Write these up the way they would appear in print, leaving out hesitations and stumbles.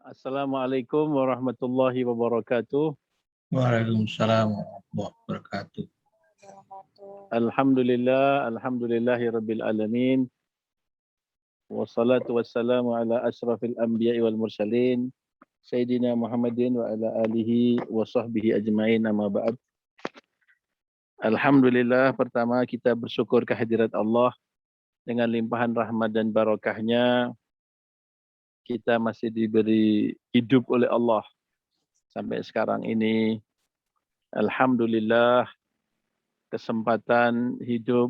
Assalamualaikum warahmatullahi wabarakatuh. Waalaikumsalam warahmatullahi wabarakatuh. Alhamdulillahi rabbil alamin. Wassalatu wassalamu ala asrafil anbiya'i wal mursalin. Sayyidina Muhammadin wa ala alihi wa sahbihi ajma'in, amma ba'd. Alhamdulillah, pertama kita bersyukur kehadirat Allah dengan limpahan rahmat dan barakahnya. Kita masih diberi hidup oleh Allah sampai sekarang ini. Alhamdulillah, kesempatan hidup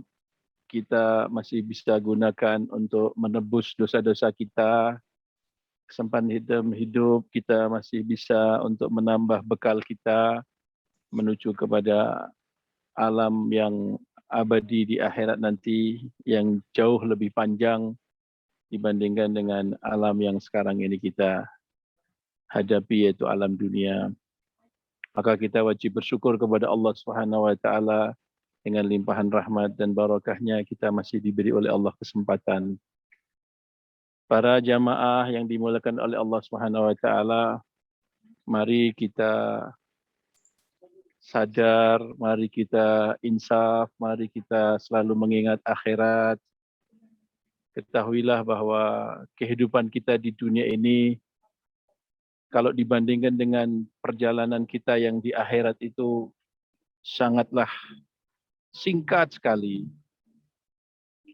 kita masih bisa gunakan untuk menebus dosa-dosa kita. Kesempatan hidup kita masih bisa untuk menambah bekal kita menuju kepada alam yang abadi di akhirat nanti, yang jauh lebih panjang dibandingkan dengan alam yang sekarang ini kita hadapi, yaitu alam dunia. Maka kita wajib bersyukur kepada Allah Subhanahu wa taala. Dengan limpahan rahmat dan barakahnya kita masih diberi oleh Allah kesempatan. Para jamaah yang dimuliakan oleh Allah Subhanahu wa taala, mari kita sadar, mari kita insaf, mari kita selalu mengingat akhirat. Ketahuilah bahwa kehidupan kita di dunia ini, kalau dibandingkan dengan perjalanan kita yang di akhirat itu sangatlah singkat sekali.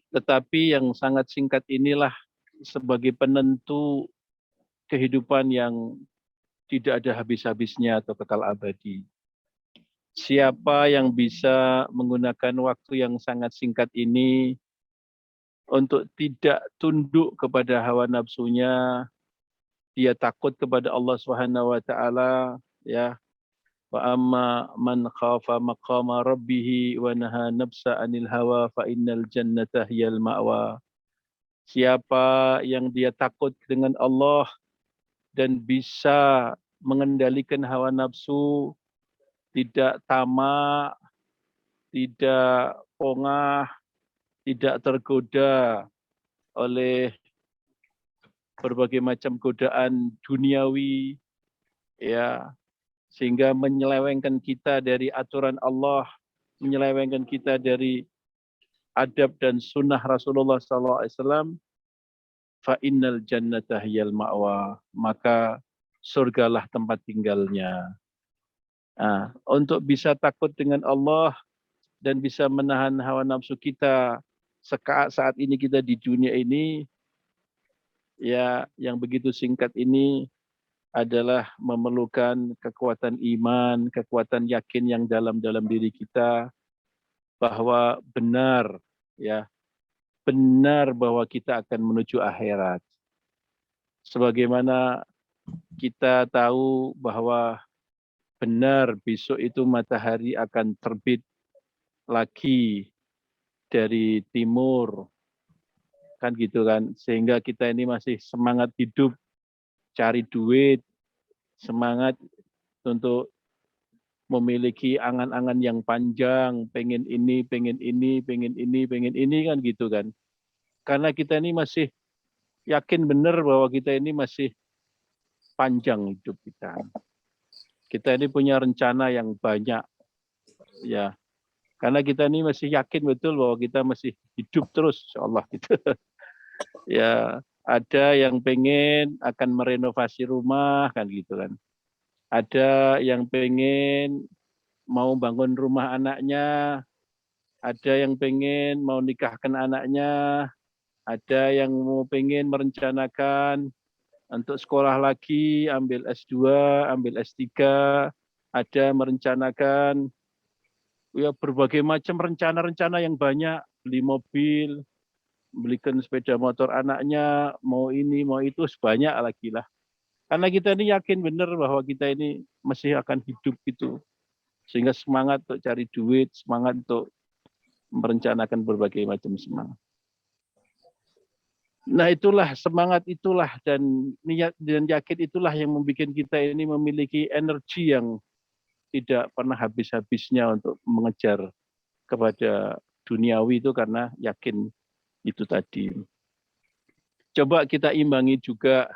Tetapi yang sangat singkat inilah sebagai penentu kehidupan yang tidak ada habis-habisnya atau kekal abadi. Siapa yang bisa menggunakan waktu yang sangat singkat ini untuk tidak tunduk kepada hawa nafsunya, dia takut kepada Allah Subhanahu wa taala, ya. Wa amma man khafa maqama rabbih wa naha nafsa 'anil hawa fa innal jannata hiyal ma'wa. Siapa yang dia takut dengan Allah dan bisa mengendalikan hawa nafsu, tidak tamak, tidak pongah, tidak tergoda oleh berbagai macam godaan duniawi, ya, sehingga menyelewengkan kita dari aturan Allah, menyelewengkan kita dari adab dan sunnah Rasulullah SAW. Fa innal jannata hiyal ma'wa, maka surgalah tempat tinggalnya. Nah, untuk bisa takut dengan Allah dan bisa menahan hawa nafsu kita saat ini kita di dunia ini, ya, yang begitu singkat ini adalah memerlukan kekuatan iman, kekuatan yakin yang dalam diri kita bahwa benar, ya, benar bahwa kita akan menuju akhirat. Sebagaimana kita tahu bahwa benar besok itu matahari akan terbit lagi dari timur, kan gitu kan, sehingga kita ini masih semangat hidup, cari duit, semangat untuk memiliki angan-angan yang panjang, pengen ini, pengen ini, pengen ini, pengen ini, kan gitu kan. Karena kita ini masih yakin benar bahwa kita ini masih panjang hidup kita. Kita ini punya rencana yang banyak, ya. Karena kita ini masih yakin betul bahwa kita masih hidup terus, insyaallah gitu. Ya, ada yang pengen akan merenovasi rumah, kan gitu kan. Ada yang pengen mau bangun rumah anaknya, ada yang pengen mau nikahkan anaknya, ada yang mau pengen merencanakan untuk sekolah lagi, ambil S2, ambil S3, ada merencanakan ya berbagai macam rencana-rencana yang banyak, beli mobil, belikan sepeda motor anaknya, mau ini, mau itu, sebanyak lagi lah. Karena kita ini yakin benar bahwa kita ini masih akan hidup gitu. Sehingga semangat untuk cari duit, semangat untuk merencanakan berbagai macam semangat. Nah itulah, semangat itulah dan niat dan yakin itulah yang membuat kita ini memiliki energi yang tidak pernah habis-habisnya untuk mengejar kepada duniawi itu, karena yakin itu tadi. Coba kita imbangi juga,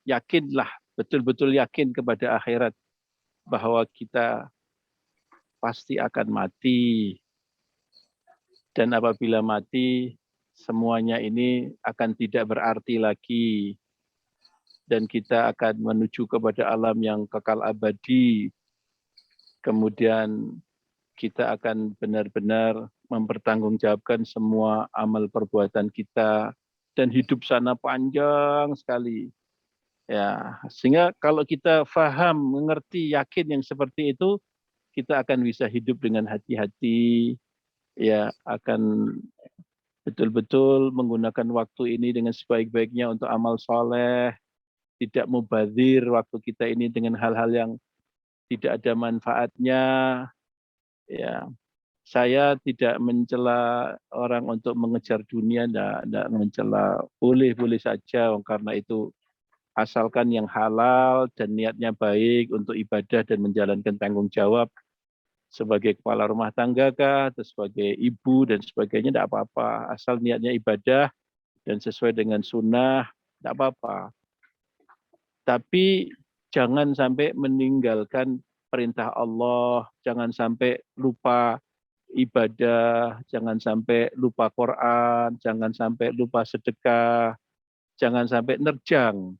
yakinlah betul-betul yakin kepada akhirat bahwa kita pasti akan mati, dan apabila mati semuanya ini akan tidak berarti lagi dan kita akan menuju kepada alam yang kekal abadi. Kemudian kita akan benar-benar mempertanggungjawabkan semua amal perbuatan kita dan hidup sana panjang sekali. Ya, sehingga kalau kita faham, mengerti, yakin yang seperti itu, kita akan bisa hidup dengan hati-hati, ya, akan betul-betul menggunakan waktu ini dengan sebaik-baiknya untuk amal soleh, tidak mubazir waktu kita ini dengan hal-hal yang tidak ada manfaatnya. Ya, saya tidak mencela orang untuk mengejar dunia, tidak mencela, boleh-boleh saja, karena itu asalkan yang halal dan niatnya baik untuk ibadah dan menjalankan tanggung jawab sebagai kepala rumah tangga kah, atau sebagai ibu dan sebagainya, tidak apa-apa. Asal niatnya ibadah dan sesuai dengan sunnah, tidak apa-apa. Tapi jangan sampai meninggalkan perintah Allah, jangan sampai lupa ibadah, jangan sampai lupa Quran, jangan sampai lupa sedekah, jangan sampai nerjang.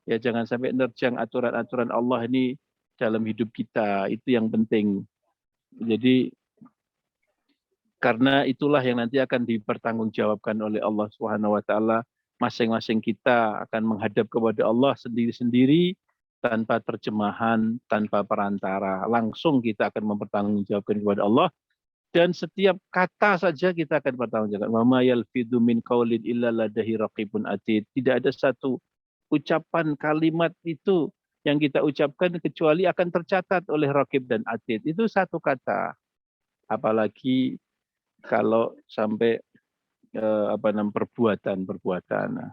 Ya, jangan sampai nerjang aturan-aturan Allah ini dalam hidup kita. Itu yang penting. Jadi karena itulah yang nanti akan dipertanggungjawabkan oleh Allah Subhanahu wa taala. Masing-masing kita akan menghadap kepada Allah sendiri-sendiri tanpa terjemahan, tanpa perantara. Langsung kita akan mempertanggungjawabkan kepada Allah, dan setiap kata saja kita akan bertanggungjawab. Wa ma yalfidhu min qaulin illa ladaihi raqibun atid. Tidak ada satu ucapan kalimat itu yang kita ucapkan kecuali akan tercatat oleh raqib dan atid. Itu satu kata. Apalagi kalau sampai perbuatan. Nah,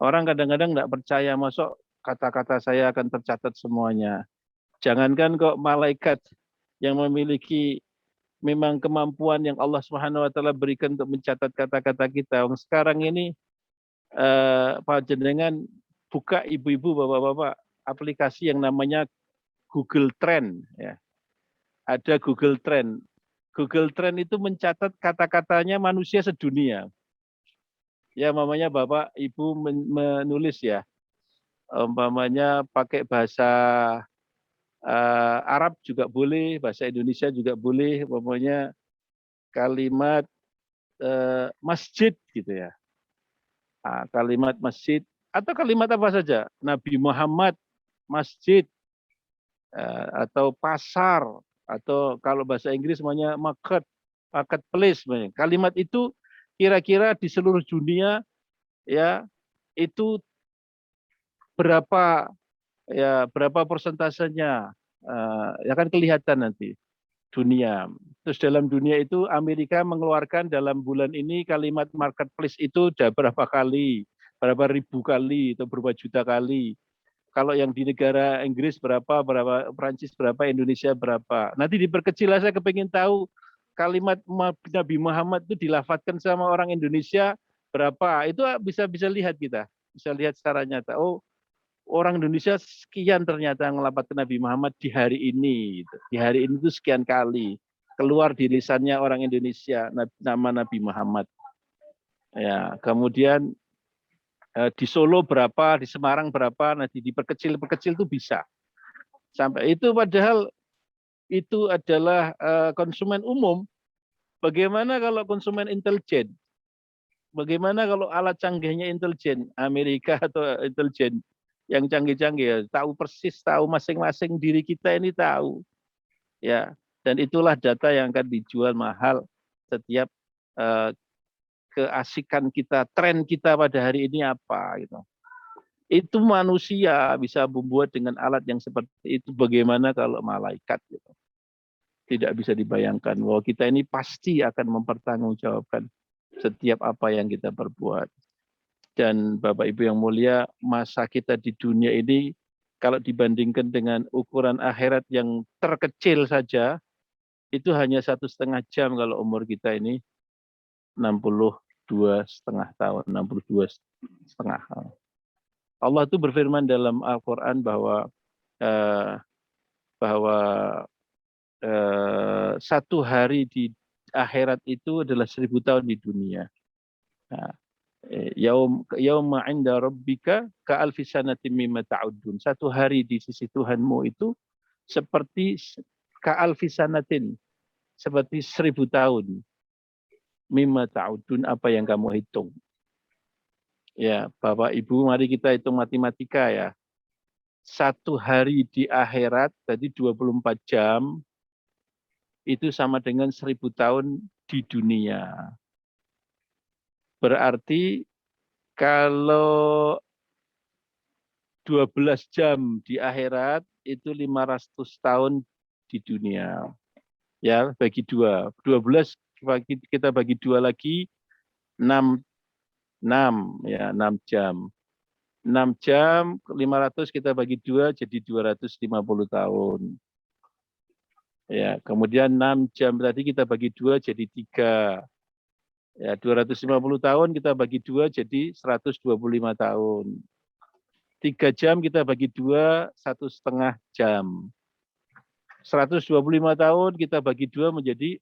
orang kadang-kadang tidak percaya, masuk kata-kata saya akan tercatat semuanya. Jangankan kok malaikat yang memiliki memang kemampuan yang Allah Subhanahu wa taala berikan untuk mencatat kata-kata kita. Sekarang ini Pak Jenengan buka, ibu-ibu, bapak-bapak, aplikasi yang namanya Google Trend, ya. Ada Google Trend. Google Trend itu mencatat kata-katanya manusia sedunia. Ya, mamanya bapak, ibu menulis ya. Umpamanya pakai bahasa Arab juga boleh, bahasa Indonesia juga boleh, umpamanya kalimat masjid gitu ya. Kalimat masjid atau kalimat apa saja, Nabi Muhammad, masjid, atau pasar, atau kalau bahasa Inggris namanya marketplace. Kalimat itu kira-kira di seluruh dunia ya itu berapa, ya berapa persentasenya, ya kan kelihatan nanti dunia. Terus dalam dunia itu Amerika mengeluarkan dalam bulan ini kalimat marketplace itu udah berapa kali, berapa ribu kali atau berapa juta kali. Kalau yang di negara Inggris berapa, Prancis berapa, Indonesia berapa. Nanti diperkecil, saya kepingin tahu kalimat Nabi Muhammad itu dilafadzkan sama orang Indonesia berapa. Itu bisa lihat kita, bisa lihat secara nyata. Oh, orang Indonesia sekian ternyata ngelafadzkan Nabi Muhammad di hari ini. Di hari ini itu sekian kali keluar di lisannya orang Indonesia nama Nabi Muhammad. Ya, kemudian di Solo berapa, di Semarang berapa, nanti diperkecil itu bisa. Sampai itu padahal itu adalah konsumen umum. Bagaimana kalau konsumen intelijen? Bagaimana kalau alat canggihnya intelijen, Amerika atau intelijen yang canggih-canggih, ya, tahu persis, tahu masing-masing diri kita ini tahu. Ya, dan itulah data yang akan dijual mahal setiap keasikan kita, tren kita pada hari ini apa gitu. Itu manusia bisa membuat dengan alat yang seperti itu, bagaimana kalau malaikat gitu. Tidak bisa dibayangkan bahwa kita ini pasti akan mempertanggungjawabkan setiap apa yang kita perbuat. Dan Bapak Ibu yang mulia, masa kita di dunia ini kalau dibandingkan dengan ukuran akhirat yang terkecil saja, itu hanya 1,5 jam kalau umur kita ini 62,5 tahun, 62,5 tahun. Allah itu berfirman dalam Al-Quran bahwa eh, bahwa satu hari di akhirat itu adalah 1000 tahun di dunia. Nah, yauma 'inda rabbika ka alfi sanatin mimma ta'uddun. Satu hari di sisi Tuhanmu itu seperti ka alfi sanatin, seperti 1000 tahun. Mimma ta'uddun, apa yang kamu hitung. Ya, Bapak Ibu, mari kita hitung matematika ya. Satu hari di akhirat, tadi 24 jam, itu sama dengan 1000 tahun di dunia. Berarti kalau 12 jam di akhirat, itu 500 tahun di dunia. Ya, bagi dua. 12 kita bagi dua lagi, 6 ya, 6 jam. 6 jam, 500 kita bagi dua jadi 250 tahun. Ya, kemudian 6 jam tadi kita bagi dua jadi 3. Ya, 250 tahun kita bagi dua jadi 125 tahun. 3 jam kita bagi dua, 1,5 jam. 125 tahun kita bagi dua menjadi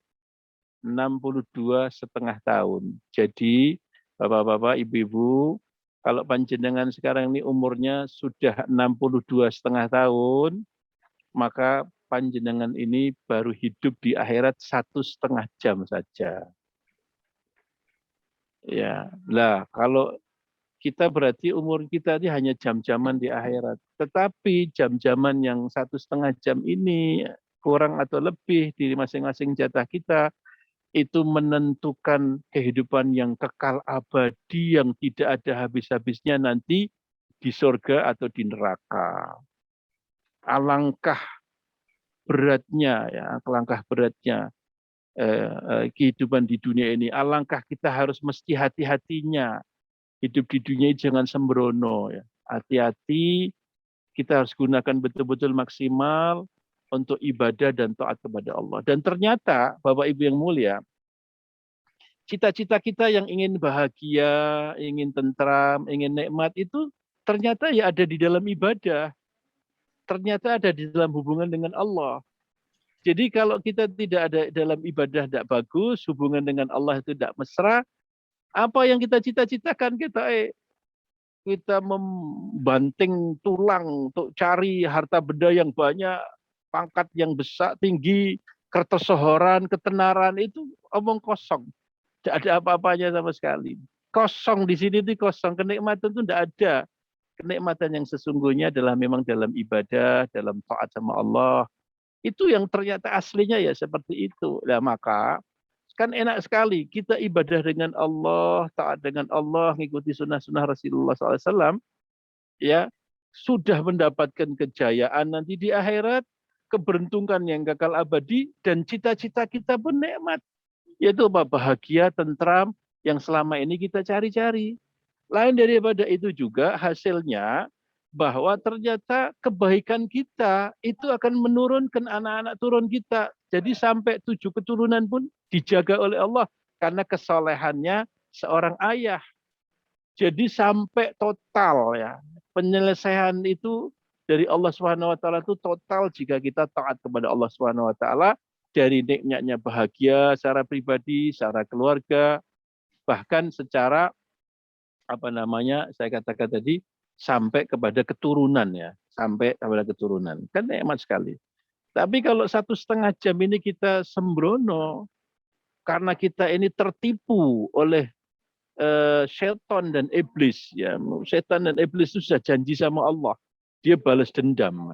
62,5 tahun. Jadi, Bapak-bapak, Ibu-ibu, kalau panjenengan sekarang ini umurnya sudah 62,5 tahun, maka panjenengan ini baru hidup di akhirat 1,5 jam saja. Ya, lah kalau kita berarti umur kita ini hanya jam-jaman di akhirat. Tetapi jam-jaman yang 1,5 jam ini kurang atau lebih di masing-masing jatah kita itu menentukan kehidupan yang kekal abadi yang tidak ada habis-habisnya nanti di surga atau di neraka. Alangkah beratnya ya, alangkah beratnya kehidupan di dunia ini. Alangkah kita harus mesti hati-hatinya. Hidup di dunia ini jangan sembrono ya. Hati-hati, kita harus gunakan betul-betul maksimal untuk ibadah dan taat kepada Allah. Dan ternyata Bapak Ibu yang mulia, cita-cita kita yang ingin bahagia, ingin tentram, ingin nikmat itu ternyata ya ada di dalam ibadah. Ternyata ada di dalam hubungan dengan Allah. Jadi kalau kita tidak ada dalam ibadah tidak bagus, hubungan dengan Allah itu tidak mesra, apa yang kita cita-citakan kita membanting tulang untuk cari harta benda yang banyak, pangkat yang besar, tinggi, ketersohoran, ketenaran, itu omong kosong. Tidak ada apa-apanya sama sekali. Kosong di sini itu kosong. Kenikmatan itu tidak ada. Kenikmatan yang sesungguhnya adalah memang dalam ibadah, dalam taat sama Allah. Itu yang ternyata aslinya ya seperti itu. Nah, maka kan enak sekali kita ibadah dengan Allah, taat dengan Allah, mengikuti sunnah-sunnah Rasulullah SAW, ya sudah mendapatkan kejayaan nanti di akhirat, keberuntungan yang kekal abadi, dan cita-cita kita pun nikmat, yaitu bahagia, tentram yang selama ini kita cari-cari. Lain daripada itu juga hasilnya bahwa ternyata kebaikan kita itu akan menurunkan anak-anak turun kita. Jadi sampai 7 keturunan pun dijaga oleh Allah karena kesolehannya seorang ayah. Jadi sampai total ya penyelesaian itu dari Allah Subhanahu wa taala itu total jika kita taat kepada Allah Subhanahu wa taala, dari nikmatnya bahagia secara pribadi, secara keluarga, bahkan secara saya katakan tadi sampai kepada keturunan ya, sampai kepada keturunan, kan nikmat sekali. Tapi kalau 1,5 jam ini kita sembrono karena kita ini tertipu oleh setan dan iblis ya, setan dan iblis itu sudah janji sama Allah, dia balas dendam,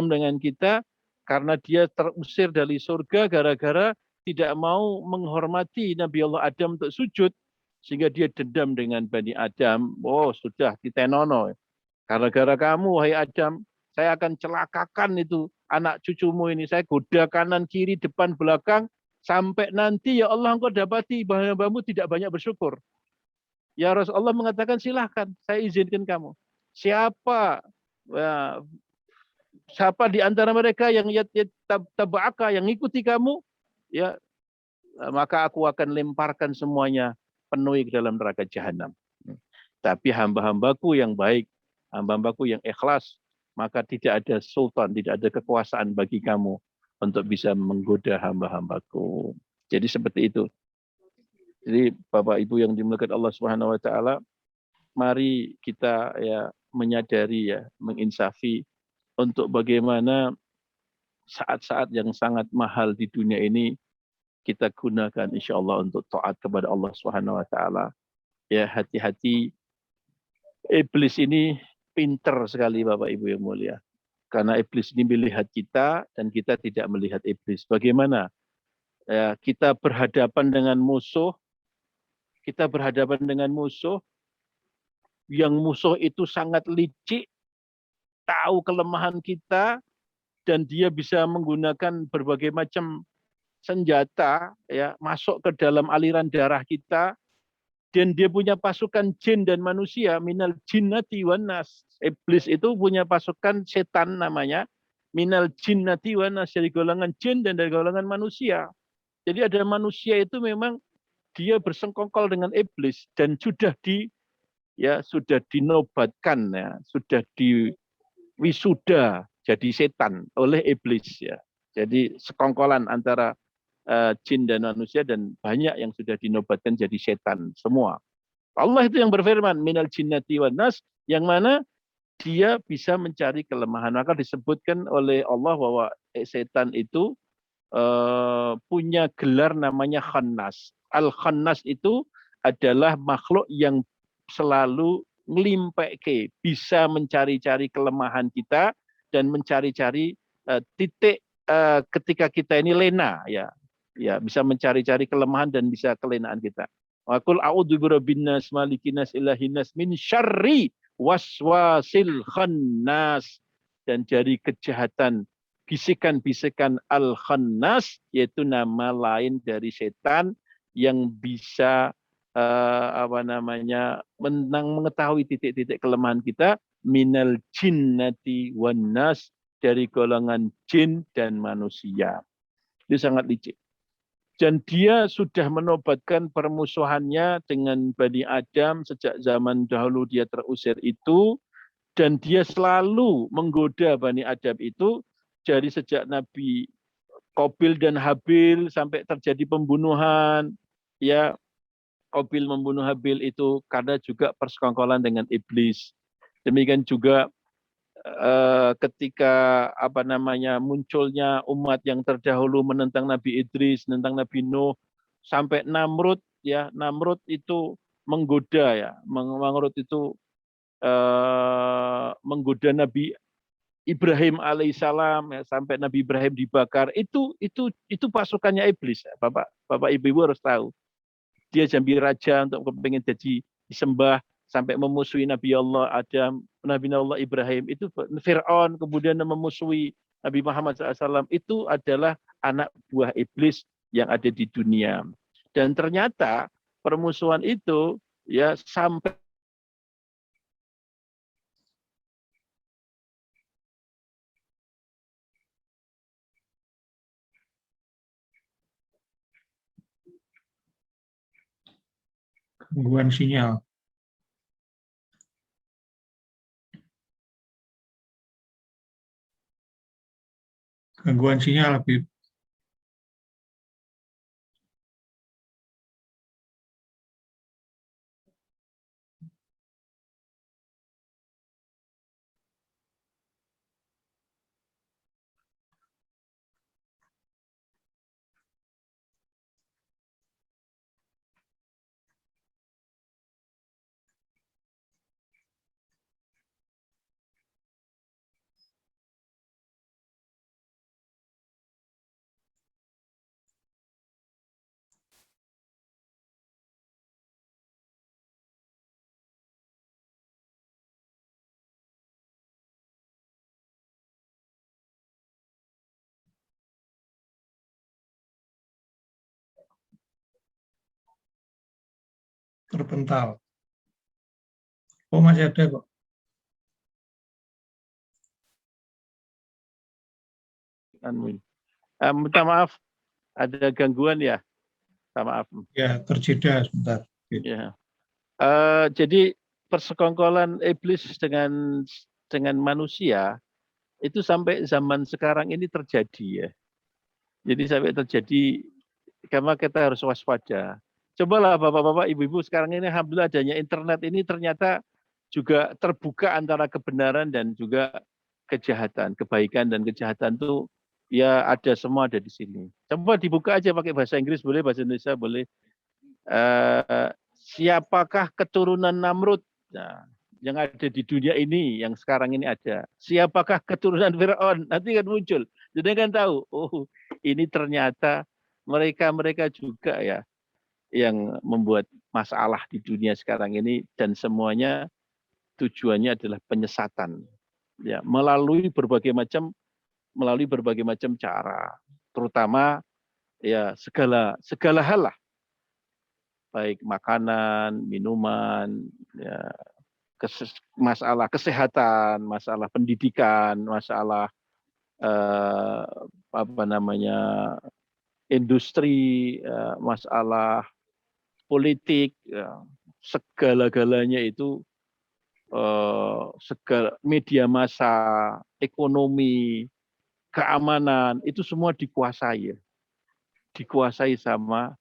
dengan kita karena dia terusir dari surga gara-gara tidak mau menghormati Nabi Allah Adam untuk sujud, sehingga dia dendam dengan Bani Adam. Oh sudah ditenono, gara-gara kamu wahai Adam, saya akan celakakan itu anak cucumu ini, saya goda kanan kiri depan belakang sampai nanti ya Allah engkau dapati hamba-hambamu tidak banyak bersyukur. Ya Rasulullah mengatakan silahkan, saya izinkan kamu. Siapa siapa di antara mereka yang tabaka, yang ikuti kamu, ya maka aku akan lemparkan semuanya penuhi ke dalam neraka jahanam. Tapi hamba-hambaku yang baik, hamba-hambaku yang ikhlas, maka tidak ada sultan, tidak ada kekuasaan bagi kamu untuk bisa menggoda hamba-hambaku. Jadi seperti itu. Jadi Bapak Ibu yang dimuliakan Allah Subhanahu wa taala, mari kita ya menyadari ya, menginsafi untuk bagaimana saat-saat yang sangat mahal di dunia ini kita gunakan insya Allah untuk taat kepada Allah Subhanahu wa taala. Ya, hati-hati, iblis ini pinter sekali Bapak Ibu yang mulia. Karena iblis ini melihat kita dan kita tidak melihat iblis. Bagaimana? Ya, kita berhadapan dengan musuh, yang musuh itu sangat licik, tahu kelemahan kita, dan dia bisa menggunakan berbagai macam senjata ya masuk ke dalam aliran darah kita, dan dia punya pasukan jin dan manusia, minal jinnati wan nas. Iblis itu punya pasukan setan namanya minal jinnati wan nas, dari golongan jin dan dari golongan manusia. Jadi ada manusia itu memang dia bersengkongkol dengan iblis dan sudah dinobatkan ya, sudah diwisuda jadi setan oleh iblis ya. Jadi sekongkolan antara jin dan manusia, dan banyak yang sudah dinobatkan jadi setan semua. Allah itu yang berfirman minal jinnati wan nas, yang mana dia bisa mencari kelemahan. Maka disebutkan oleh Allah bahwa setan itu punya gelar namanya khannas. Al-khannas itu adalah makhluk yang selalu ngelimpeke, bisa mencari-cari kelemahan kita dan mencari-cari titik ketika kita ini lena ya. Ya, bisa mencari-cari kelemahan dan bisa kelenaan kita. Wa qul a'udzu birabbin nas malikin nas ilahin nas min syarri waswasil khannas, dan dari kejahatan bisikan-bisikan al-khannas, yaitu nama lain dari setan yang bisa mengetahui titik-titik kelemahan kita, minal jinnati wan nas, dari golongan jin dan manusia. Itu sangat licik. Dan dia sudah menobatkan permusuhannya dengan Bani Adam sejak zaman dahulu dia terusir itu, dan dia selalu menggoda Bani Adam itu dari sejak Nabi Qabil dan Habil sampai terjadi pembunuhan. Ya, Qabil membunuh Habil itu karena juga persekongkolan dengan iblis. Demikian juga ketika munculnya umat yang terdahulu menentang Nabi Idris, menentang Nabi Nuh, sampai Namrud ya, Namrud itu menggoda ya, Namrud itu menggoda Nabi Ibrahim alaihissalam ya, sampai Nabi Ibrahim dibakar. Itu pasukannya iblis ya. Bapak Ibu harus tahu. Dia jambi raja untuk kepengen jadi disembah, sampai memusuhi Nabi Allah Adam, Nabi Allah Ibrahim, itu Fir'aun, kemudian memusuhi Nabi Muhammad SAW, itu adalah anak buah iblis yang ada di dunia. Dan ternyata permusuhan itu ya sampai Gangguan sinyal. Gangguan sinyal, Habib. Terpental. Oh, masih ada kok. minta maaf, ada gangguan ya. Minta maaf. Ya, terjeda sebentar. Ya. Jadi persekongkolan iblis dengan manusia itu sampai zaman sekarang ini terjadi ya. Jadi sampai terjadi, karena kita harus waspada. Cobalah bapak-bapak, ibu-ibu sekarang ini alhamdulillah adanya internet ini ternyata juga terbuka antara kebenaran dan juga kejahatan, kebaikan dan kejahatan itu ya ada semua ada di sini. Coba dibuka aja pakai bahasa Inggris boleh, bahasa Indonesia boleh. Siapakah keturunan Namrud? Nah, yang ada di dunia ini, yang sekarang ini ada. Siapakah keturunan Fir'aun? Nanti kan muncul. Jadi kan tahu, oh ini ternyata mereka juga ya yang membuat masalah di dunia sekarang ini, dan semuanya tujuannya adalah penyesatan. Ya, melalui berbagai macam cara, terutama ya segala hal lah, baik makanan, minuman, ya, masalah kesehatan, masalah pendidikan, masalah industri, masalah politik, ya, segala-galanya itu segala media massa, ekonomi, keamanan itu semua dikuasai, dikuasai sama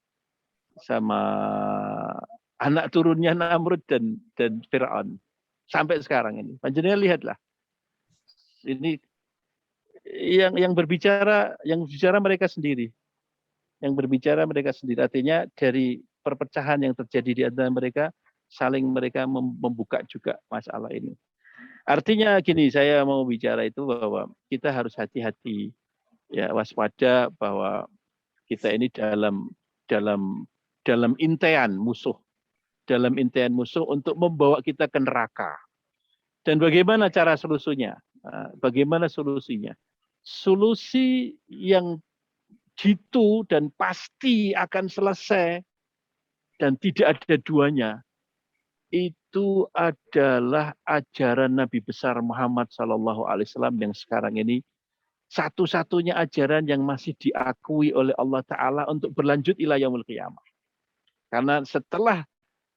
anak turunnya Namrud dan Fir'aun sampai sekarang ini. Panjenengan lihatlah, ini yang berbicara mereka sendiri, artinya dari perpecahan yang terjadi di antara mereka, saling mereka membuka juga masalah ini. Artinya gini, saya mau bicara itu bahwa kita harus hati-hati, ya, waspada bahwa kita ini dalam intian musuh untuk membawa kita ke neraka. Dan bagaimana cara solusinya? Bagaimana solusinya? Solusi yang jitu dan pasti akan selesai dan tidak ada duanya, itu adalah ajaran Nabi besar Muhammad SAW yang sekarang ini satu-satunya ajaran yang masih diakui oleh Allah Ta'ala untuk berlanjut ila yaumul qiyamah. Karena setelah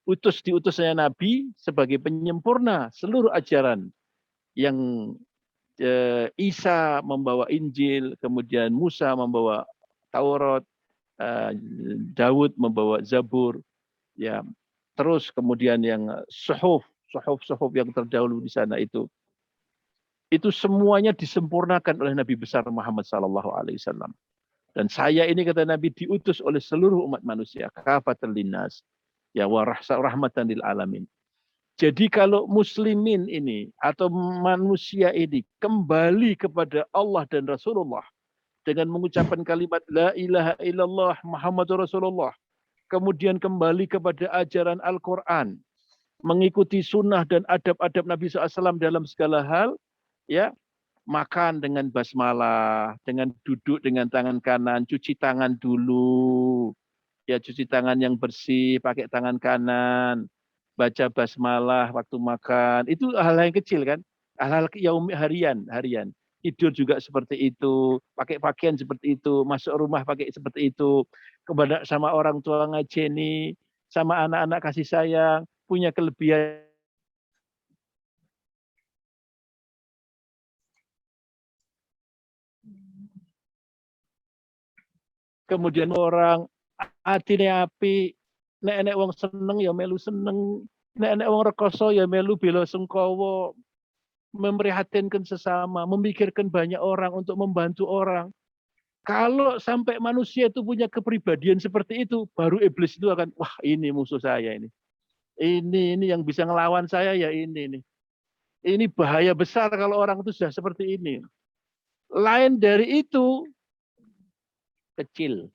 diutusnya Nabi sebagai penyempurna seluruh ajaran, yang Isa membawa Injil, kemudian Musa membawa Taurat, Daud membawa Zabur, ya, terus kemudian yang suhuf yang terdahulu di sana itu semuanya disempurnakan oleh Nabi besar Muhammad SAW. Dan saya ini, kata Nabi, diutus oleh seluruh umat manusia, kafatan linnas, ya, wa rahmatan lil alamin. Jadi kalau muslimin ini atau manusia ini kembali kepada Allah dan Rasulullah dengan mengucapkan kalimat la ilaha illallah Muhammadur Rasulullah, kemudian kembali kepada ajaran Al-Quran, mengikuti sunnah dan adab-adab Nabi SAW dalam segala hal, ya, makan dengan basmalah, dengan duduk dengan tangan kanan, cuci tangan dulu, ya, cuci tangan yang bersih, pakai tangan kanan, baca basmalah waktu makan, itu hal-hal yang kecil kan, hal-hal harian. Tidur juga seperti itu, pakai pakaian seperti itu, masuk rumah pakai seperti itu, kepada sama orang tua ngajeni, sama anak-anak kasih sayang, punya kelebihan. Kemudian orang atine api, nek wong seneng ya melu seneng, nek wong rekoso ya melu bela sungkawa, memprihatinkan sesama, memikirkan banyak orang untuk membantu orang. Kalau sampai manusia itu punya kepribadian seperti itu, baru iblis itu akan, wah ini musuh saya ini. Ini yang bisa ngelawan saya ya ini. Ini bahaya besar kalau orang itu sudah seperti ini. Lain dari itu, kecil.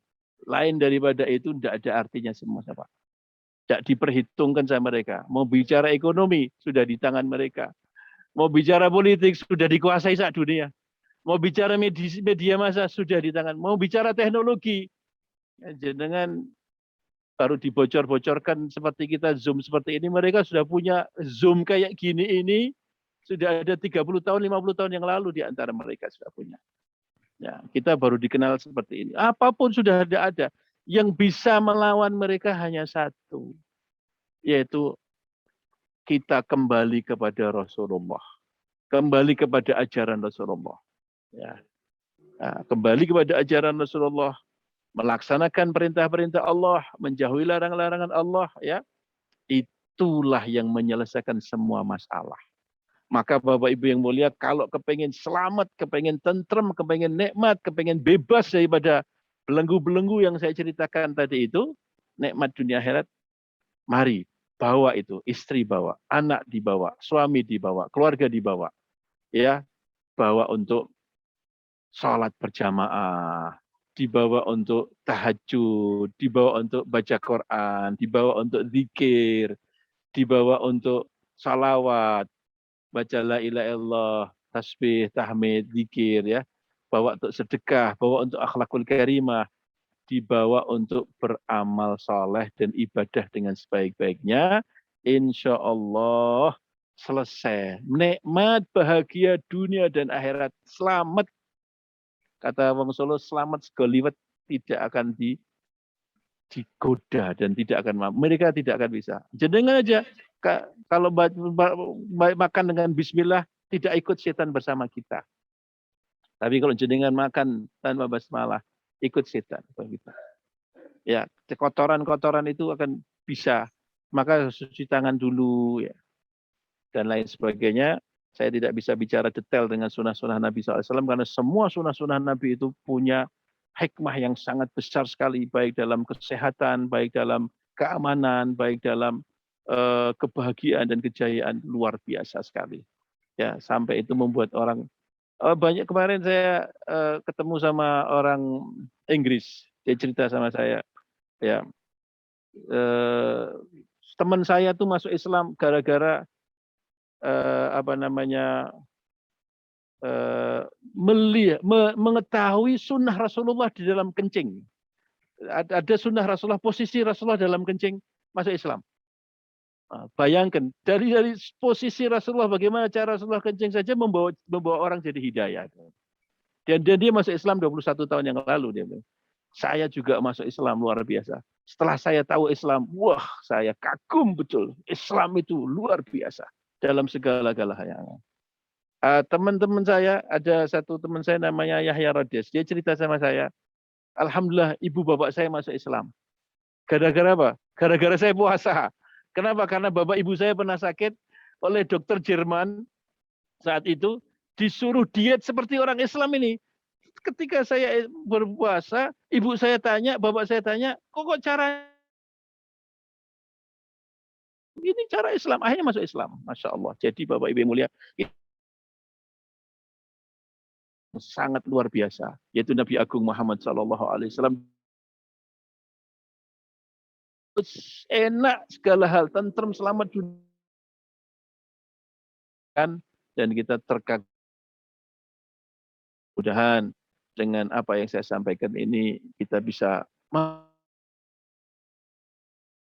Lain daripada itu tidak ada artinya semua, Pak. Tidak diperhitungkan sama mereka. Mau bicara ekonomi, sudah di tangan mereka. Mau bicara politik, sudah dikuasai saat dunia. Mau bicara media massa, sudah di tangan. Mau bicara teknologi, dengan baru dibocor-bocorkan seperti kita Zoom seperti ini, mereka sudah punya Zoom kayak gini ini, sudah ada 30 tahun, 50 tahun yang lalu di antara mereka sudah punya. Ya, kita baru dikenal seperti ini. Apapun sudah ada. Yang bisa melawan mereka hanya satu, yaitu kita kembali kepada Rasulullah, kembali kepada ajaran Rasulullah. Ya. Nah, kembali kepada ajaran Rasulullah, melaksanakan perintah-perintah Allah, menjauhi larangan-larangan Allah, ya, itulah yang menyelesaikan semua masalah. Maka Bapak Ibu yang mulia, kalau kepengen selamat, kepengen tentrem, kepengen nikmat, kepengen bebas daripada belenggu-belenggu yang saya ceritakan tadi itu, nikmat dunia akhirat, mari bawa itu, istri bawa, anak dibawa, suami dibawa, keluarga dibawa, ya, bawa untuk sholat berjamaah, dibawa untuk tahajud, dibawa untuk baca Quran, dibawa untuk zikir, dibawa untuk salawat, baca la ilaha illallah, tasbih, tahmid, zikir, ya, bawa untuk sedekah, bawa untuk akhlakul karimah, dibawa untuk beramal soleh dan ibadah dengan sebaik-baiknya. Insya Allah selesai. Nikmat, bahagia dunia dan akhirat. Selamat. Kata Wong Solo, selamat segoliwet, tidak akan digoda dan tidak akan mampu. Mereka tidak akan bisa. Jenengan aja, kalau makan dengan bismillah, tidak ikut setan bersama kita. Tapi kalau jenengan makan tanpa basmalah, ikut setan. Ya, kotoran-kotoran itu akan bisa. Maka cuci tangan dulu, ya, dan lain sebagainya. Saya tidak bisa bicara detail dengan sunnah-sunnah Nabi SAW karena semua sunnah-sunnah Nabi itu punya hikmah yang sangat besar sekali, baik dalam kesehatan, baik dalam keamanan, baik dalam kebahagiaan dan kejayaan luar biasa sekali. Ya, sampai itu membuat orang banyak. Kemarin saya ketemu sama orang Inggris, dia cerita sama saya, ya, teman saya tuh masuk Islam gara-gara mengetahui sunnah Rasulullah di dalam kencing. Ada sunnah Rasulullah, posisi Rasulullah dalam kencing, masuk Islam. Bayangkan, dari posisi Rasulullah, bagaimana cara Rasulullah kencing saja membawa orang jadi hidayah. Dan dia masuk Islam 21 tahun yang lalu. Dia bilang, saya juga masuk Islam, luar biasa. Setelah saya tahu Islam, wah, saya kagum betul. Islam itu luar biasa dalam segala-galanya. Teman-teman saya, ada satu teman saya namanya Yahya Rodes. Dia cerita sama saya, alhamdulillah ibu bapak saya masuk Islam. Gara-gara apa? Gara-gara saya puasa. Kenapa? Karena bapak ibu saya pernah sakit oleh dokter Jerman saat itu, disuruh diet seperti orang Islam ini. Ketika saya berpuasa, ibu saya tanya, bapak saya tanya, kok cara ini cara Islam? Akhirnya masuk Islam. Masya Allah. Jadi Bapak Ibu yang mulia, sangat luar biasa, yaitu Nabi Agung Muhammad SAW. Enak segala hal, tentrem, selamat dunia, dan kita terkagum. Mudah-mudahan dengan apa yang saya sampaikan ini kita bisa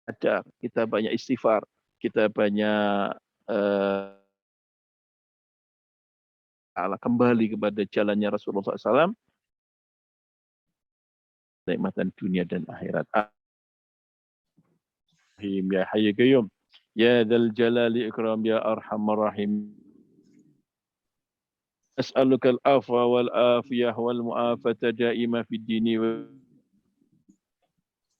ada, kita banyak istighfar, kita banyak kembali kepada jalannya Rasulullah SAW, nikmatan dunia dan akhirat. Ya Hayy Qayyum, ya Dzal Jalali Ikram, ya Arhamar Rahim. As'aluka al-afwa wal afiyah wal mu'afata daimah fid dini wa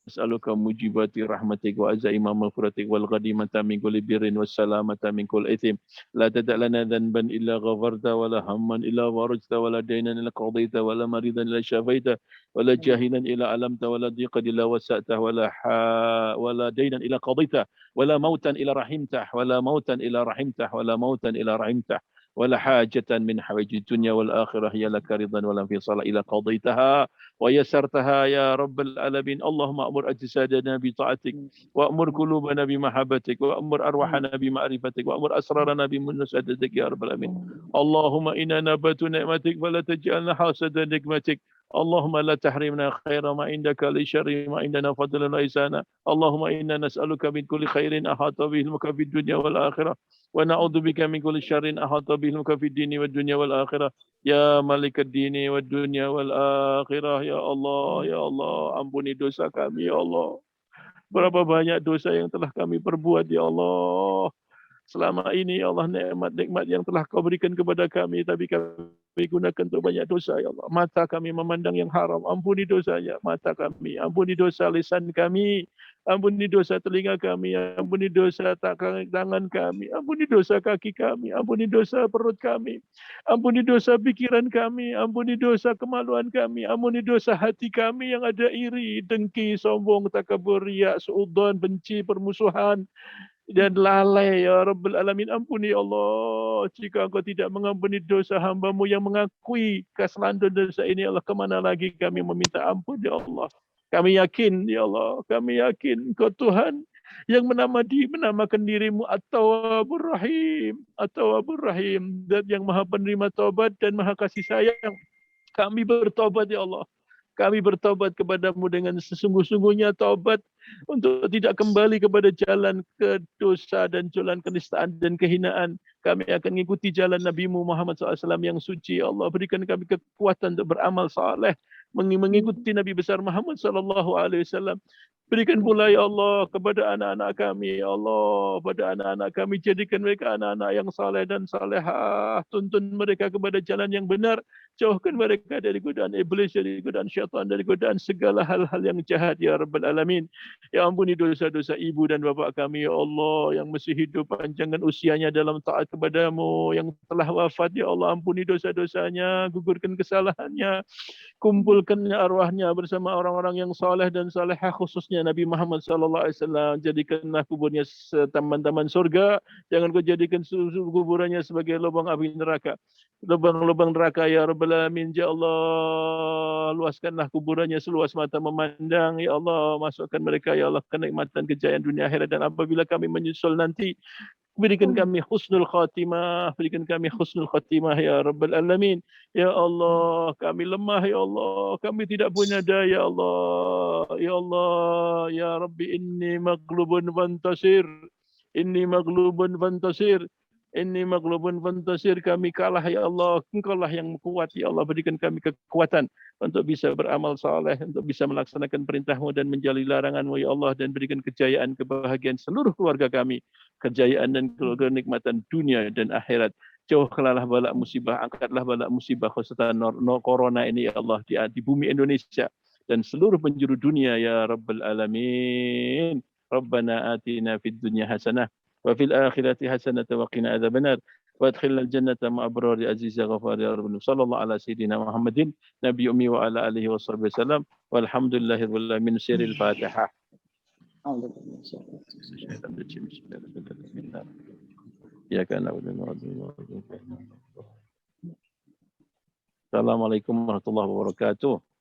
as'aluka mujibati rahmatik wa azaima maghfiratik wal ghadimata min kulli birrin was salamata min kulli ithim. La tada' lana dhanban illa ghafarta wa la hamman illa farajta wa la daynan illa qadayta wa la maridan illa shafaita wa la jahilan illa alamta wa la dhiqan illa wasa'ta wa la daynan illa qadayta wa la mautan illa rahimtah wa la mautan illa rahimtah wa la mautan illa rahimtah ولا حاجة من حوائج الدنيا والآخرة هي لك رضا ولا انفصال إلى قضيتها ويسرتها يا رب العالمين. اللهم أمر أجسادنا بطاعتك وأمر قلوبنا بمحبتك وأمر أرواحنا بمعرفتك وأمر أسرارنا بمناشدتك يا رب العالمين. اللهم إنا نبات نعمتك فلا تجعلنا حاسد نقمتك. اللهم لا تحرمنا خير ما عندك لشر ما عندنا فضلا وإحسانا. اللهم إنا نسألك من كل خير أحاط به علمك في الدنيا والآخرة ونعوذ بك من كل شر أحاط به علمك في الدين والدنيا والآخرة يا مالك الدين والدنيا والآخرة. Ya Allah, ya Allah, ampuni dosa kami ya Allah. Berapa banyak dosa yang telah kami perbuat ya Allah. selama ini ya Allah nikmat-nikmat yang telah Kau berikan kepada kami, tapi kami gunakan untuk banyak dosa ya Allah. Mata kami memandang yang haram, ampuni dosanya mata kami, ampuni dosa lisan kami, ampuni dosa telinga kami, ampuni dosa tangan kami, ampuni dosa kaki kami, ampuni dosa perut kami, ampuni dosa pikiran kami, ampuni dosa kemaluan kami, ampuni dosa hati kami yang ada iri, dengki, sombong, takabur, riya, suudzon, benci, permusuhan, dan lalai ya Rabbal Alamin. Ampuni ya Allah, jika Engkau tidak mengampuni dosa hamba-Mu yang mengakui kesalahan dan dosa ini, Allah, kemana lagi kami meminta ampun ya Allah. Kami yakin ya Allah, kami yakin Engkau Tuhan yang menamakan dirimu At-Tawwabur Rahim, At-Tawwabur Rahim, Zat yang Maha Penerima taubat dan Maha Kasih Sayang. Kami bertobat ya Allah. Kami bertobat kepadamu dengan sesungguh-sungguhnya taubat untuk tidak kembali kepada jalan kedosa dan jalan kenistaan dan kehinaan. Kami akan mengikuti jalan Nabi-Mu Muhammad SAW yang suci. Ya Allah, berikan kami kekuatan untuk beramal saleh, mengikuti Nabi besar Muhammad SAW. Berikan pula ya Allah kepada anak-anak kami, ya Allah, pada anak-anak kami, jadikan mereka anak-anak yang saleh dan salehah. Tuntun mereka kepada jalan yang benar. Jauhkan mereka dari godaan iblis, dari godaan syaitan, dari godaan segala hal-hal yang jahat ya Rabbal Alamin. Ya ampuni dosa-dosa ibu dan bapa kami ya Allah yang masih hidup, panjangkan usianya dalam taat kepadamu, yang telah wafat ya Allah, ampuni dosa-dosanya, gugurkan kesalahannya, kumpulkan arwahnya bersama orang-orang yang saleh dan salehah, khususnya Nabi Muhammad SAW. Jadikanlah kuburnya taman-taman surga, jangan kau jadikan kuburannya sebagai lubang api neraka, lubang-lubang neraka ya Rabbal Alamin. Ya Allah, luaskanlah kuburannya seluas mata memandang ya Allah, masukkan mereka ya Allah kenikmatan kejayaan dunia akhirat, dan apabila kami menyusul nanti, berikan kami husnul khatimah, berikan kami husnul khatimah ya Rabbal Alamin. Ya Allah, kami lemah ya Allah, kami tidak punya daya ya Allah. Ya Allah, ya Rabbi, inni maghlubun fantasir, inni maghlubun fantasir, inni maghlubun fantasir. Kami kalah ya Allah, Engkau lah yang kuat ya Allah. Berikan kami kekuatan untuk bisa beramal saleh, untuk bisa melaksanakan perintah-Mu dan menjauhi larangan-Mu ya Allah, dan berikan kejayaan, kebahagiaan seluruh keluarga kami, kejayaan dan kenikmatan dunia dan akhirat. Jauhkanlah balak musibah, angkatlah balak musibah khususnya corona ini ya Allah di bumi Indonesia dan seluruh penjuru dunia ya Rabbal Alamin. Rabbana atina fid dunya hasanah wa fil akhirati hasanah wa qina adzabannar wa adkhilnal jannata ma'a abrari aziza ghafar ya rabbana. Sallallahu ala sayyidina Muhammadin nabi ummi wa ala alihi washabbihi wasallam walhamdulillahirabbil alamin. Siril Fatihah. Ya kana. Assalamualaikum warahmatullahi wabarakatuh.